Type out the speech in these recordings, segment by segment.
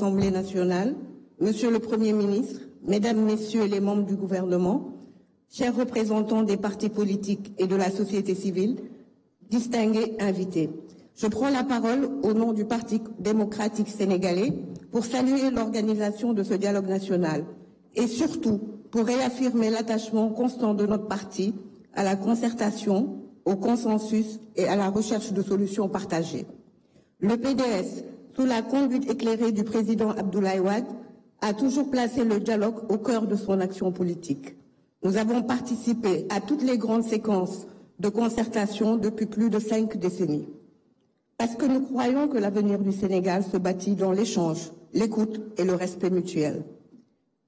l'Assemblée nationale, Monsieur le Premier ministre, Mesdames, Messieurs les membres du gouvernement, chers représentants des partis politiques et de la société civile, distingués invités. Je prends la parole au nom du Parti démocratique sénégalais pour saluer l'organisation de ce dialogue national et surtout pour réaffirmer l'attachement constant de notre parti à la concertation, au consensus et à la recherche de solutions partagées. Le PDS, sous la conduite éclairée du président Abdoulaye Wade, a toujours placé le dialogue au cœur de son action politique. Nous avons participé à toutes les grandes séquences de concertation depuis plus de 5 décennies. Parce que nous croyons que l'avenir du Sénégal se bâtit dans l'échange, l'écoute et le respect mutuel.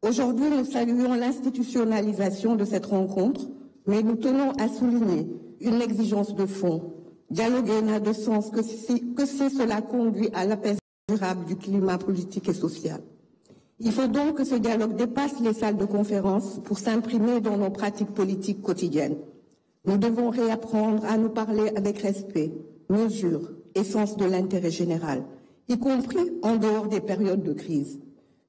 Aujourd'hui, nous saluons l'institutionnalisation de cette rencontre, mais nous tenons à souligner une exigence de fond. Dialoguer n'a de sens que si cela conduit à l'apaisement durable du climat politique et social. Il faut donc que ce dialogue dépasse les salles de conférence pour s'imprimer dans nos pratiques politiques quotidiennes. Nous devons réapprendre à nous parler avec respect, mesure et sens de l'intérêt général, y compris en dehors des périodes de crise.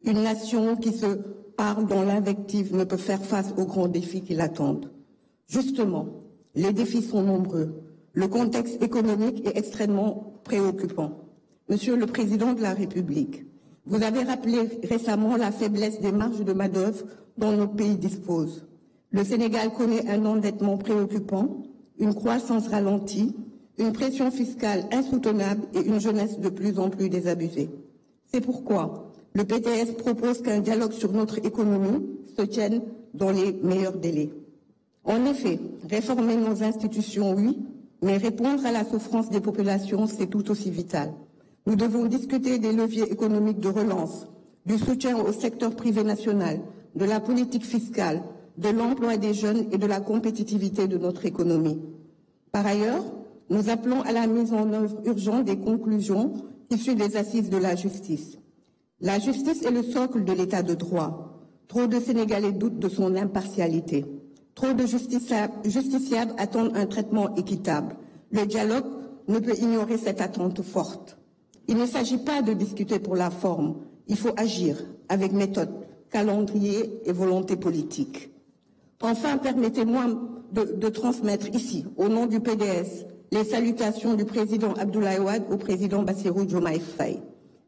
Une nation qui se parle dans l'invective ne peut faire face aux grands défis qui l'attendent. Justement, les défis sont nombreux. Le contexte économique est extrêmement préoccupant. Monsieur le Président de la République, vous avez rappelé récemment la faiblesse des marges de main-d'œuvre dont notre pays dispose. Le Sénégal connaît un endettement préoccupant, une croissance ralentie, une pression fiscale insoutenable et une jeunesse de plus en plus désabusée. C'est pourquoi le PDS propose qu'un dialogue sur notre économie se tienne dans les meilleurs délais. En effet, réformer nos institutions, oui, mais répondre à la souffrance des populations, c'est tout aussi vital. Nous devons discuter des leviers économiques de relance, du soutien au secteur privé national, de la politique fiscale, de l'emploi des jeunes et de la compétitivité de notre économie. Par ailleurs, nous appelons à la mise en œuvre urgente des conclusions issues des assises de la justice. La justice est le socle de l'état de droit. Trop de Sénégalais doutent de son impartialité. Trop de justiciables attendent un traitement équitable. Le dialogue ne peut ignorer cette attente forte. Il ne s'agit pas de discuter pour la forme. Il faut agir avec méthode, calendrier et volonté politique. Enfin, permettez-moi de transmettre ici, au nom du PDS, les salutations du président Abdoulaye Wade au président Bassirou Diomaye Faye.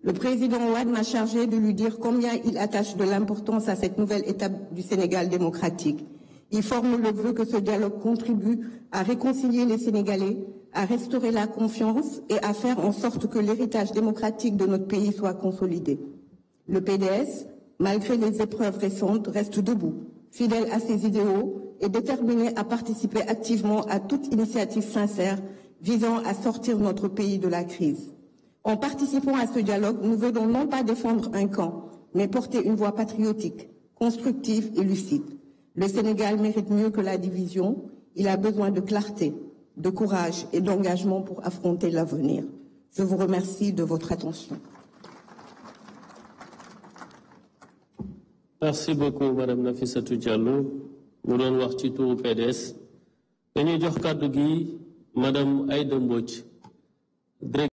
Le président Wade m'a chargé de lui dire combien il attache de l'importance à cette nouvelle étape du Sénégal démocratique. Il forme le vœu que ce dialogue contribue à réconcilier les Sénégalais, à restaurer la confiance et à faire en sorte que l'héritage démocratique de notre pays soit consolidé. Le PDS, malgré les épreuves récentes, reste debout, fidèle à ses idéaux et déterminé à participer activement à toute initiative sincère visant à sortir notre pays de la crise. En participant à ce dialogue, nous venons non pas défendre un camp, mais porter une voix patriotique, constructive et lucide. Le Sénégal mérite mieux que la division. Il a besoin de clarté, de courage et d'engagement pour affronter l'avenir. Je vous remercie de votre attention. Merci beaucoup, Madame Nafissatou Diallo. Mu doon wax ci turu PDS. Dañuy jox kàddu gi Madame Aïda Mbodj.